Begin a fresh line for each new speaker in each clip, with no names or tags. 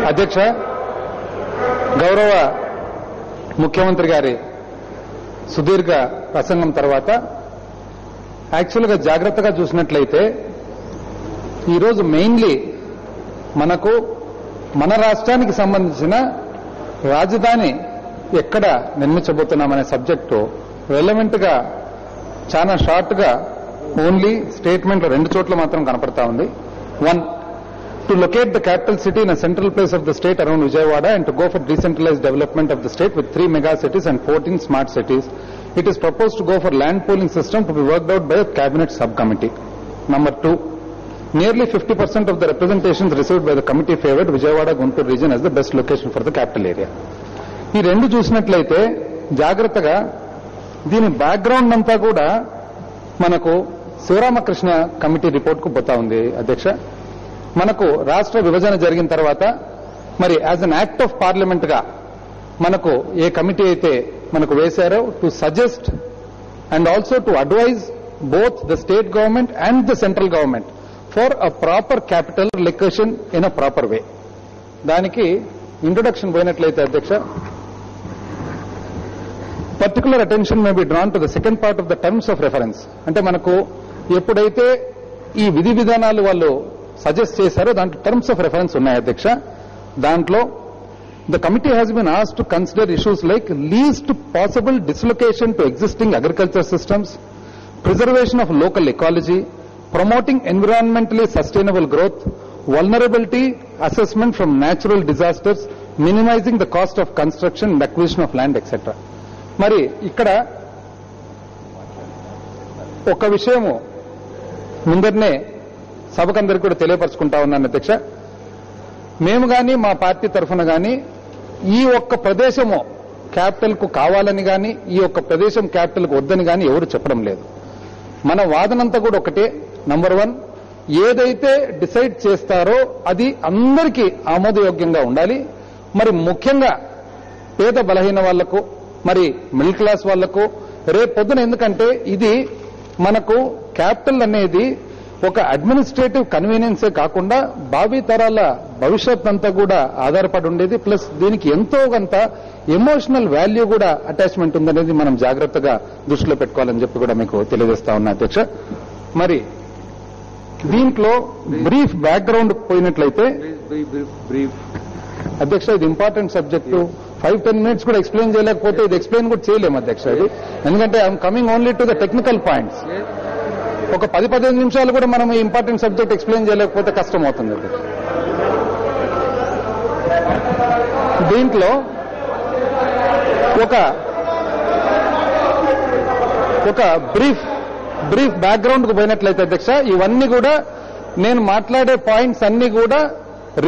అధ్యక్ష, గౌరవ ముఖ్యమంత్రి గారి సుదీర్ఘ ప్రసంగం తర్వాత యాక్చువల్గా జాగ్రత్తగా చూసినట్లయితే ఈరోజు మెయిన్లీ మనకు మన రాష్ట్రానికి సంబంధించిన రాజధాని ఎక్కడ నిర్మించబోతున్నామనే సబ్జెక్టు రెలవెంట్ గా చాలా షార్ట్ గా ఓన్లీ స్టేట్మెంట్ 2 చోట్ల మాత్రం కనపడతా ఉంది. 1, to locate the capital city in a central place of the state around Vijayawada and to go for decentralized development of the state with 3 mega cities and 14 smart cities. It is proposed to go for land pooling system to be worked out by a cabinet subcommittee. Number 2, nearly 50% of the representations received by the committee favored Vijayawada Guntur region as the best location for the capital area. ఈ రెండు చూసినట్లయితే జాగ్రత్తగా దీని background అంతా కూడా మనకు Sivaramakrishna committee report కు పోతా ఉంది. అధ్యక్ష, మనకు రాష్ట్ర విభజన జరిగిన తర్వాత మరి as an act of parliament గా మనకు ఏ కమిటీ అయితే మనకు వేశారో to suggest and also to advise both the state government and the central government for a proper capital location in a proper way. దానికి ఇంట్రొడక్షన్ పోయినట్లయితే అధ్యక్ష, particular attention may be drawn to the second part of the terms of reference. అంటే మనకు ఎప్పుడైతే ఈ విధి విధానాలు వాళ్ళు సజెస్ట్ చేశారో దాంట్లో టర్మ్స్ ఆఫ్ రెఫరెన్స్ ఉన్నాయి అధ్యక్ష. దాంట్లో the committee has been asked to consider issues like least possible dislocation to existing agriculture systems, preservation of local ecology, promoting environmentally sustainable growth, vulnerability assessment from natural disasters, minimising the cost of construction and acquisition of land etcetera. మరి ఇక్కడ ఒక విషయము ముందరనే సభకందరికీ కూడా తెలియపరుచుకుంటా ఉన్నాను అధ్యక్ష. మేము గాని మా పార్టీ తరఫున గాని ఈ ఒక్క ప్రదేశము క్యాపిటల్ కు కావాలని గాని ఈ ఒక్క ప్రదేశం క్యాపిటల్ కు వద్దని గాని ఎవరు చెప్పడం లేదు. మన వాదనంతా కూడా ఒకటే. నంబర్ 1, ఏదైతే డిసైడ్ చేస్తారో అది అందరికీ ఆమోదయోగ్యంగా ఉండాలి. మరి ముఖ్యంగా పేద బలహీన వాళ్లకు, మరి మిడిల్ క్లాస్ వాళ్లకు రేపు పొద్దున, ఎందుకంటే ఇది మనకు క్యాపిటల్ అనేది ఒక అడ్మినిస్ట్రేటివ్ కన్వీనియన్సే కాకుండా భావి తరాల భవిష్యత్ అంతా కూడా ఆధారపడి ఉండేది. ప్లస్ దీనికి ఎంతో కొంత ఎమోషనల్ వాల్యూ కూడా అటాచ్మెంట్ ఉందనేది మనం జాగ్రత్తగా దృష్టిలో పెట్టుకోవాలని చెప్పి కూడా మీకు తెలియజేస్తా ఉన్నా అధ్యక్ష. మరి దీంట్లో బ్రీఫ్ బ్యాక్గ్రౌండ్ పోయినట్లయితే అధ్యక్ష, ఇది ఇంపార్టెంట్ సబ్జెక్టు. 5-10 minutes కూడా ఎక్స్ప్లెయిన్ చేయలేకపోతే ఇది ఎక్స్ప్లెయిన్ కూడా చేయలేము అధ్యక్ష. ఇది ఎందుకంటే I'm coming only to the technical points. ఒక 10-15 నిమిషాలు కూడా మనం ఈ ఇంపార్టెంట్ సబ్జెక్ట్ ఎక్స్ప్లెయిన్ చేయలేకపోతే కష్టం అవుతుంది అధ్యక్ష. దీంట్లో ఒక బ్రీఫ్ బ్యాక్గ్రౌండ్ కు పోయినట్లయితే అధ్యక్ష, ఇవన్నీ కూడా నేను మాట్లాడే పాయింట్స్ అన్ని కూడా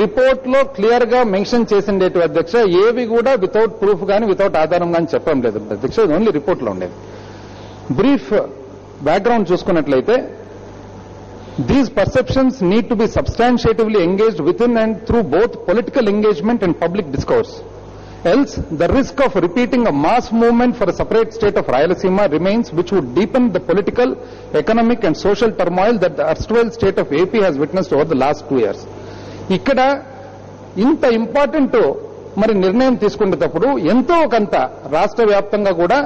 రిపోర్ట్ లో క్లియర్ గా మెన్షన్ చేసిండేటి అధ్యక్ష. ఏవి కూడా వితౌట్ ప్రూఫ్ గానీ వితౌట్ ఆధారం గానీ చెప్పడం లేదు అధ్యక్ష. ఇది ఓన్లీ రిపోర్ట్ లో ఉండేది. బ్రీఫ్ బ్యాక్గ్రౌండ్ చూసుకున్నట్లయితే, these perceptions need to be substantiatively engaged with in and through both political engagement and public discourse. Else, the risk of repeating a mass movement for a separate state of Rayalaseema remains, which would deepen the political, economic and social turmoil that the erstwhile state of AP has witnessed over the last 2 years. ఇక్కడ ఇంత important మరి నిర్ణయం తీసుకునేటప్పుడు ఎంతో కొంత రాష్ట్ర వ్యాప్తంగా కూడా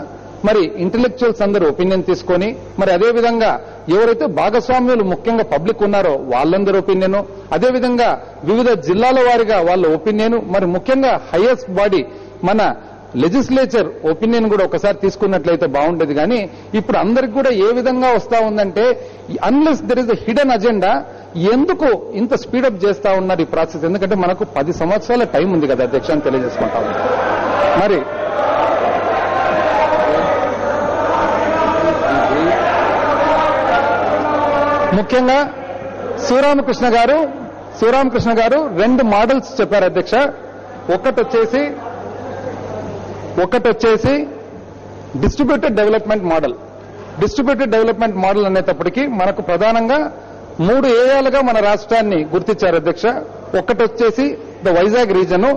మరి ఇంటెలెక్చువల్స్ అందరూ ఒపీనియన్ తీసుకొని, మరి అదేవిధంగా ఎవరైతే భాగస్వామ్యులు ముఖ్యంగా పబ్లిక్ ఉన్నారో వాళ్ళందరూ ఒపీనియన్, అదేవిధంగా వివిధ జిల్లాల వారిగా వాళ్ళ ఒపీనియన్, మరి ముఖ్యంగా హైయెస్ట్ బాడీ మన లెజిస్లేచర్ ఒపీనియన్ కూడా ఒకసారి తీసుకున్నట్లయితే బాగుండేది. కానీ ఇప్పుడు అందరికి కూడా ఏ విధంగా వస్తా ఉందంటే, unless there is a hidden agenda, ఎందుకు ఇంత స్పీడప్ చేస్తా ఉన్నారు ఈ ప్రాసెస్? ఎందుకంటే మనకు 10 సంవత్సరాల టైం ఉంది కదా అధ్యక్ష అని తెలియజేసుకుంటా ఉన్నాం. మరి ముఖ్యంగా శివరామకృష్ణ గారు 2 మోడల్స్ చెప్పారు అధ్యక్ష. ఒకటొచ్చేసి డిస్ట్రిబ్యూటెడ్ డెవలప్మెంట్ మోడల్ అనేటప్పటికీ మనకు ప్రధానంగా 3 ఏరియాలుగా మన రాష్ట్రాన్ని గుర్తించారు అధ్యక్ష. ఒకటొచ్చేసి the Vizag region,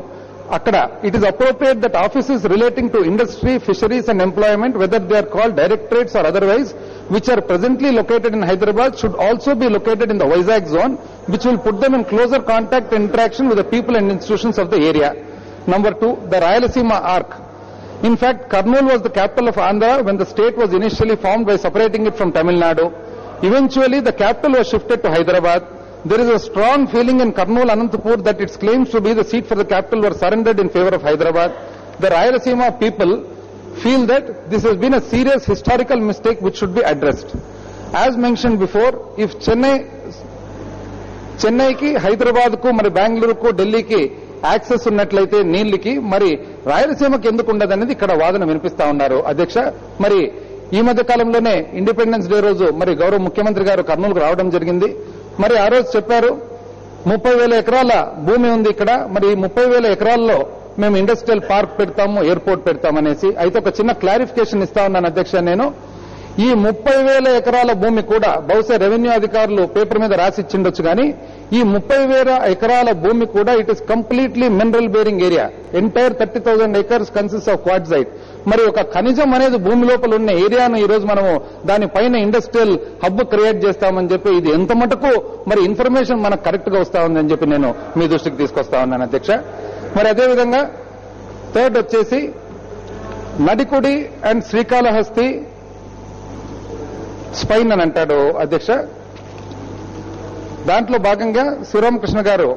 it is appropriate that offices relating to industry, fisheries and employment, whether they are called directorates or otherwise, which are presently located in Hyderabad, should also be located in the Vizag zone, which will put them in closer contact and interaction with the people and institutions of the area. Number 2, the Rayalaseema arc. In fact, Kurnool was the capital of Andhra when the state was initially formed by separating it from Tamil Nadu. Eventually, the capital was shifted to Hyderabad. There is a strong feeling in Kurnool, Anantapur that its claims to be the seat for the capital were surrendered in favor of Hyderabad. The Rayalaseema people feel that this has been a serious historical mistake which should be addressed. As mentioned before, if Chennai ki, Hyderabad ku, మరి బెంగళూరు కు, ఢిల్లీకి access ఉన్నట్లయితే నీళ్లకి మరి రాయలసీమకి ఎందుకు ఉండదనేది ఇక్కడ వాదన వినిపిస్తా ఉన్నారు అధ్యక్ష. మరి ఈ మధ్య కాలంలోనే ఇండిపెండెన్స్ డే రోజు మరి గౌరవ ముఖ్యమంత్రి గారు కర్నూలుకు రావడం జరిగింది. మరి ఆ రోజు చెప్పారు 30,000 ఎకరాల భూమి ఉంది ఇక్కడ, మరి 30,000 ఎకరాల్లో మేము ఇండస్ట్రియల్ పార్క్ పెడతాము, ఎయిర్పోర్ట్ పెడతామనేసి. అయితే ఒక చిన్న క్లారిఫికేషన్ ఇస్తా ఉన్నాను అధ్యక్ష. నేను ఈ 30,000 ఎకరాల భూమి కూడా బహుశా రెవెన్యూ అధికారులు పేపర్ మీద రాసిచ్చిండొచ్చు కానీ ఈ 30,000 ఎకరాల భూమి కూడా it is completely mineral bearing area. Entire 30,000 acres consist of quartzite. మరి ఒక ఖనిజం అనేది భూమి లోపల ఉన్న ఏరియాను ఈ రోజు మనము దానిపైన ఇండస్ట్రియల్ హబ్ క్రియేట్ చేస్తామని చెప్పి ఇది ఎంత మటుకు మరి ఇన్ఫర్మేషన్ మనకు కరెక్ట్ గా వస్తా ఉందని చెప్పి నేను మీ దృష్టికి తీసుకొస్తా ఉన్నాను అధ్యక్ష. మరి అదేవిధంగా థర్డ్ వచ్చేసి నడికుడి అండ్ శ్రీకాళహస్తి స్పైన్ అని అంటాడు అధ్యక్ష. దాంట్లో భాగంగా శివరామకృష్ణ గారు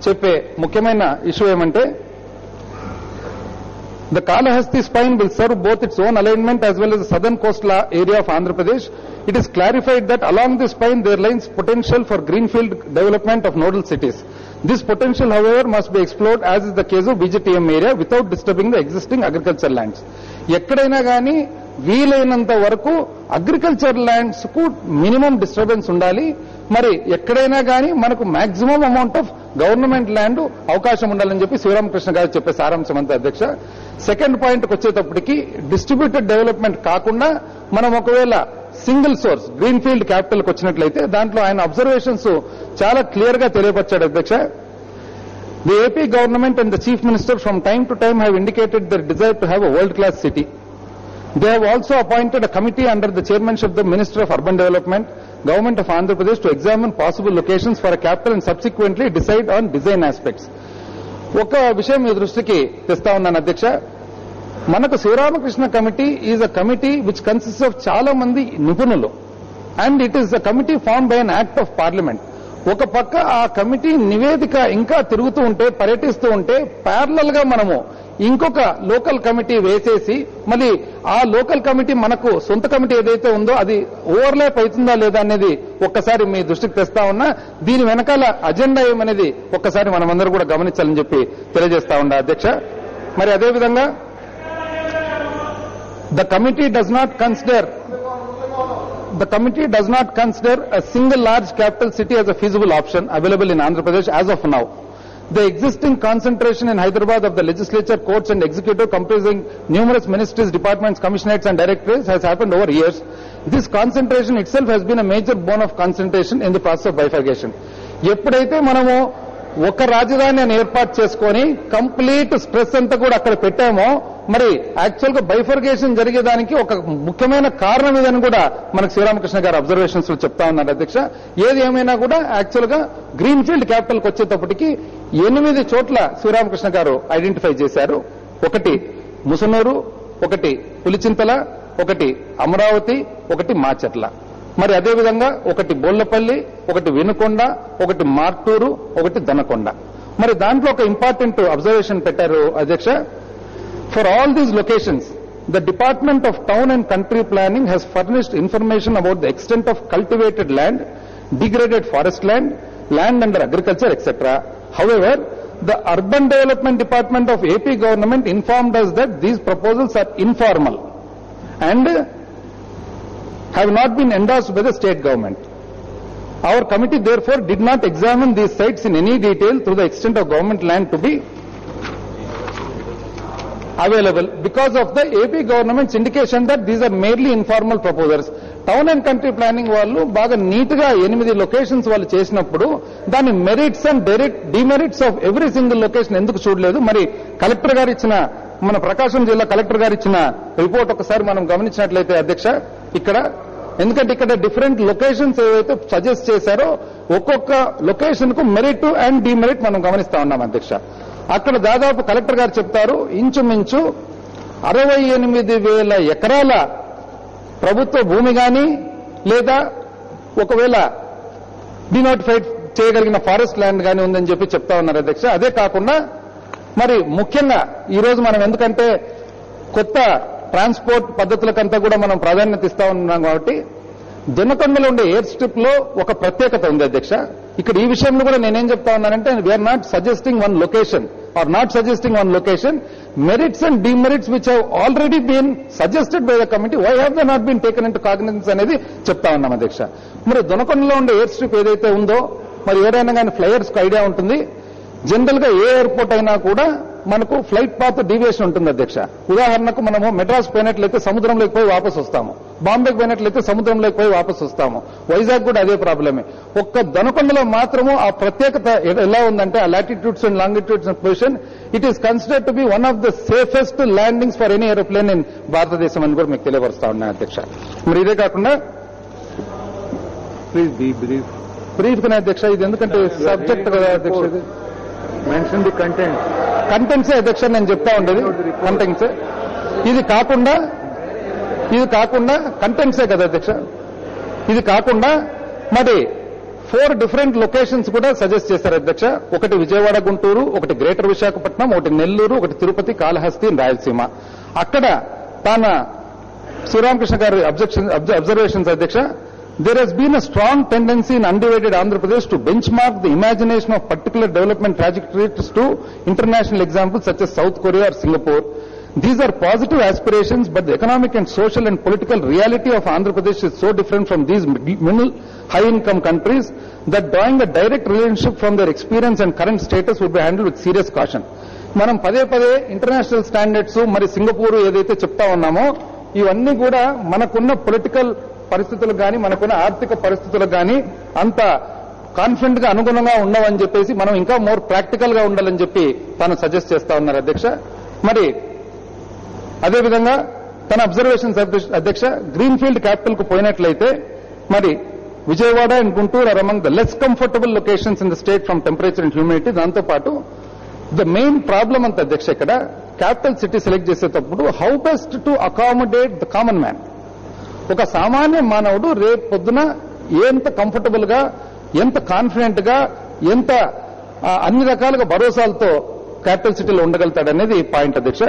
చెప్పే ముఖ్యమైన ఇష్యూ ఏమంటే the Kalahasti spine will serve both its own alignment as well as the southern coastal area of Andhra Pradesh. It is clarified that along this spine there lies potential for greenfield development of nodal cities. This potential, however, must be explored as is the case of BGTM area without disturbing the existing agricultural lands. ఎక్కడైనా కానీ వీలైనంత వరకు agriculture lands కు minimum disturbance ఉండాలి. మరి ఎక్కడైనా కానీ మనకు maximum amount of government land అవకాశం ఉండాలని చెప్పి శివరామకృష్ణ గారు చెప్పే సారాంశం అంతా అధ్యక్ష. సెకండ్ పాయింట్కి వచ్చేటప్పటికి డిస్ట్రిబ్యూటెడ్ డెవలప్మెంట్ కాకుండా మనం ఒకవేళ సింగిల్ సోర్స్ గ్రీన్ ఫీల్డ్ క్యాపిటల్కి వచ్చినట్లయితే దాంట్లో ఆయన అబ్జర్వేషన్స్ చాలా క్లియర్ గా తెలియపరిచాడు అధ్యక్ష. The AP government and the Chief Minister from time to time have indicated their desire to have a world-class city. They have also appointed a committee under the chairmanship of the Minister of Urban Development, Government of Andhra Pradesh to examine possible locations for a capital and subsequently decide on design aspects. ఒక విషయం మీ దృష్టికి తెస్తా ఉన్నాను అధ్యక్ష. మనకు Sivaramakrishna committee is a committee which consist of చాలా మంది నిపుణులు and it is a committee form by an act of parliament. ఒక పక్క ఆ కమిటీ నివేదిక ఇంకా తిరుగుతూ ఉంటే పర్యటిస్తూ ఉంటే ప్యారలల్ గా మనము ఇంకొక లోకల్ కమిటీ వేసేసి మళ్ళీ ఆ లోకల్ కమిటీ మనకు సొంత కమిటీ ఏదైతే ఉందో అది ఓవర్లాప్ అవుతుందా లేదా అనేది ఒక్కసారి మీ దృష్టికి తెస్తా ఉన్నా. దీని వెనకాల అజెండా ఏమనేది ఒక్కసారి మనమందరూ కూడా గమనించాలని చెప్పి తెలియజేస్తా ఉన్నా అధ్యక్ష. మరి అదేవిధంగా The committee does not consider a single large capital city as a feasible option available in Andhra Pradesh as of now. The existing concentration in Hyderabad of the legislature, courts and executive comprising numerous ministries, departments, commissionates and directorates has happened over years. This concentration itself has been a major bone of concentration in the process of bifurcation. ఎప్పుడైతే మనము ఒక రాజధానిని ఏర్పాటు చేసుకొని complete stress అంతా కూడా అక్కడ పెట్టామో మరి యాక్చువల్ గా బైఫర్గేషన్ జరిగేదానికి ఒక ముఖ్యమైన కారణం ఇదని కూడా మనకు శ్రీరామకృష్ణ గారు అబ్జర్వేషన్స్ లో చెప్తా ఉన్నారు అధ్యక్ష. ఏది ఏమైనా కూడా యాక్చువల్ గా గ్రీన్ ఫీల్డ్ క్యాపిటల్ కి వచ్చేటప్పటికి 8 చోట్ల శ్రీరామకృష్ణ గారు ఐడెంటిఫై చేశారు. ఒకటి ముసనూరు, ఒకటి పులిచింతల, ఒకటి అమరావతి, ఒకటి మాచర్ల. మరి అదేవిధంగా ఒకటి బోళ్లపల్లి, ఒకటి వినుకొండ, ఒకటి మార్టూరు, ఒకటి దనకొండ. మరి దాంట్లో ఒక ఇంపార్టెంట్ అబ్జర్వేషన్ పెట్టారు అధ్యక్ష. For all these locations, the Department of Town and Country Planning has furnished information about the extent of cultivated land, degraded forest land, land under agriculture, etc. However, the Urban Development Department of AP government informed us that these proposals are informal and have not been endorsed by the state government. Our committee therefore did not examine these sites in any detail to the extent of government land to be available because of the AP government's indication that these are merely informal proposals. Town and country planning వాళ్ళు బాగా neat గా 8 locations వాళ్ళు చేసినప్పుడు దాని merits and demerits of every single location ఎందుకు చూడలేదు? మరి collector గారు ఇచ్చిన, మన ప్రకాశం జిల్లా కలెక్టర్ గారు ఇచ్చిన రిపోర్ట్ ఒకసారి మనం గమనించినట్లయితే అధ్యక్ష, ఇక్కడ ఎందుకంటే ఇక్కడ డిఫరెంట్ లొకేషన్స్ ఏవైతే సజెస్ట్ చేశారో ఒక్కొక్క లొకేషన్ కు మెరిట్ అండ్ డిమెరిట్ మనం గమనిస్తా ఉన్నాం అధ్యక్ష. అక్కడ దాదాపు కలెక్టర్ గారు చెప్తారు ఇంచుమించు 68,000 ఎకరాల ప్రభుత్వ భూమి గాని లేదా ఒకవేళ డినోటిఫైడ్ చేయగలిగిన ఫారెస్ట్ ల్యాండ్ గాని ఉందని చెప్పి చెప్తా ఉన్నారు అధ్యక్ష. అదే కాకుండా మరి ముఖ్యంగా ఈ రోజు మనం ఎందుకంటే కొత్త ట్రాన్స్పోర్ట్ పద్ధతులకంతా కూడా మనం ప్రాధాన్యత ఇస్తా ఉన్నాం కాబట్టి దొనకొండలో ఉండే ఎయిర్ స్ట్రిప్ లో ఒక ప్రత్యేకత ఉంది అధ్యక్ష. ఇక్కడ ఈ విషయంలో కూడా నేనేం చెప్తా ఉన్నానంటే we are not suggesting one location or not suggesting one location, merits and demerits which have already been suggested by the committee, why have they not been taken into cognizance అనేది చెప్తా ఉన్నాం అధ్యక్ష. మరి దొనకొండలో ఉండే ఎయిర్ స్ట్రిప్ ఏదైతే ఉందో మరి ఎవరైనా కానీ ఫ్లైయర్స్ కు ఐడియా ఉంటుంది, జనరల్ గా ఏ ఎయిర్పోర్ట్ అయినా కూడా మనకు ఫ్లైట్ పాత్ డీవియేషన్ ఉంటుంది అధ్యక్ష. ఉదాహరణకు మనము మెడ్రాస్ పోయినట్లయితే సముద్రంలోకి పోయి వాపసు వస్తాము, బాంబేకి పోయినట్లయితే సముద్రంలోకి పోయి వాపసు వస్తాము, వైజాగ్ కూడా అదే ప్రాబ్లమే. ఒక్క దొనకొండలో మాత్రము ఆ ప్రత్యేకత ఎలా ఉందంటే ఆ latitudes and longitudes and position it is considered to be one of the safest landings for any aeroplane in భారతదేశం అని కూడా మీకు తెలియపరుస్తా ఉన్నాను అధ్యక్ష. మరి ఇదే కాకుండా
ప్లీజ్ బీ బ్రీఫ్
గా అధ్యక్ష, ఇది ఎందుకంటే సబ్జెక్ట్ కదా అధ్యక్ష, ఇది
మెన్షన్ ది
కంటెంట్సే అధ్యక్ష నేను చెప్తా ఉండేది, కంటెంట్సే. ఇది కాకుండా కంటెంట్సే కదా అధ్యక్ష. ఇది కాకుండా మరి 4 డిఫరెంట్ లొకేషన్స్ కూడా సజెస్ట్ చేశారు అధ్యక్ష. ఒకటి విజయవాడ గుంటూరు, ఒకటి గ్రేటర్ విశాఖపట్నం, ఒకటి నెల్లూరు, ఒకటి తిరుపతి, కాళహస్తి, రాయలసీమ. అక్కడ తాన శ్రీరామకృష్ణ గారి అబ్జర్వేషన్స్ అధ్యక్ష, there has been a strong tendency in undivided Andhra Pradesh to benchmark the imagination of particular development trajectories to international examples such as South Korea or Singapore. These are positive aspirations, but the economic and social and political reality of Andhra Pradesh is so different from these middle high-income countries that drawing a direct relationship from their experience and current status would be handled with serious caution. మనం పదే international standards మరి Singapore ఏదైతే చెప్తా ఉన్నామో ఇవన్నీ కూడా మనకున్న political పరిస్థితులకు కానీ మనకున్న ఆర్థిక పరిస్థితులకు కానీ అంత కాన్ఫిడెంట్ గా అనుగుణంగా ఉండవని చెప్పేసి మనం ఇంకా మోర్ ప్రాక్టికల్ గా ఉండాలని చెప్పి తాను సజెస్ట్ చేస్తా ఉన్నారు అధ్యక్ష. మరి అదేవిధంగా తన అబ్జర్వేషన్స్ అధ్యక్ష, గ్రీన్ ఫీల్డ్ క్యాపిటల్ కు పోయినట్లయితే మరి Vijayawada and Guntur are among the less comfortable locations in the state from temperature and humidity. దాంతోపాటు ద మెయిన్ ప్రాబ్లం అంత అధ్యక్ష ఇక్కడ క్యాపిటల్ సిటీ సెలెక్ట్ చేసేటప్పుడు how best to accommodate the common man. ఒక సామాన్య మానవుడు రేపు పొద్దున ఎంత కంఫర్టబుల్ గా, ఎంత కాన్ఫిడెంట్ గా, ఎంత అన్ని రకాలుగా భరోసాలతో క్యాపిటల్ సిటీలో ఉండగలుగుతాడనేది పాయింట్ అధ్యక్ష.